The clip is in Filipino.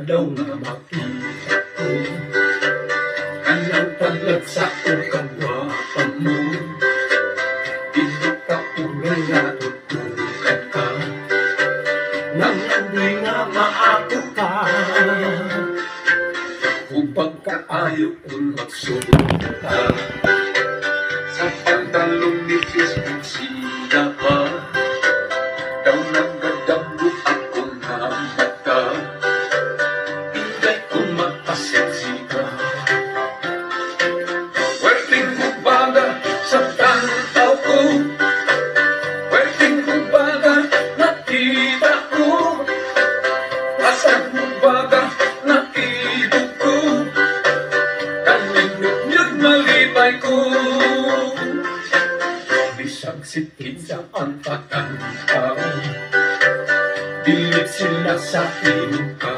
daw nga makita ko. Anong taglad sa ukagwapan mo, hindi ka unay nga tutukan ka, nang hindi nga maato ka. Upag kaayo kung magsulong ka, sa pantalong ni Facebook sila pa, daw nagdadambo akong namata, hindi ko magpasensi ka. Pwedeng kumbaga sa tantaw ko, pwedeng kumbaga nakita ko, asang kumbaga naibog ko, kaniyog malibay ko. Bisag sikit sa ang patantaw, dilit sila sa inuka,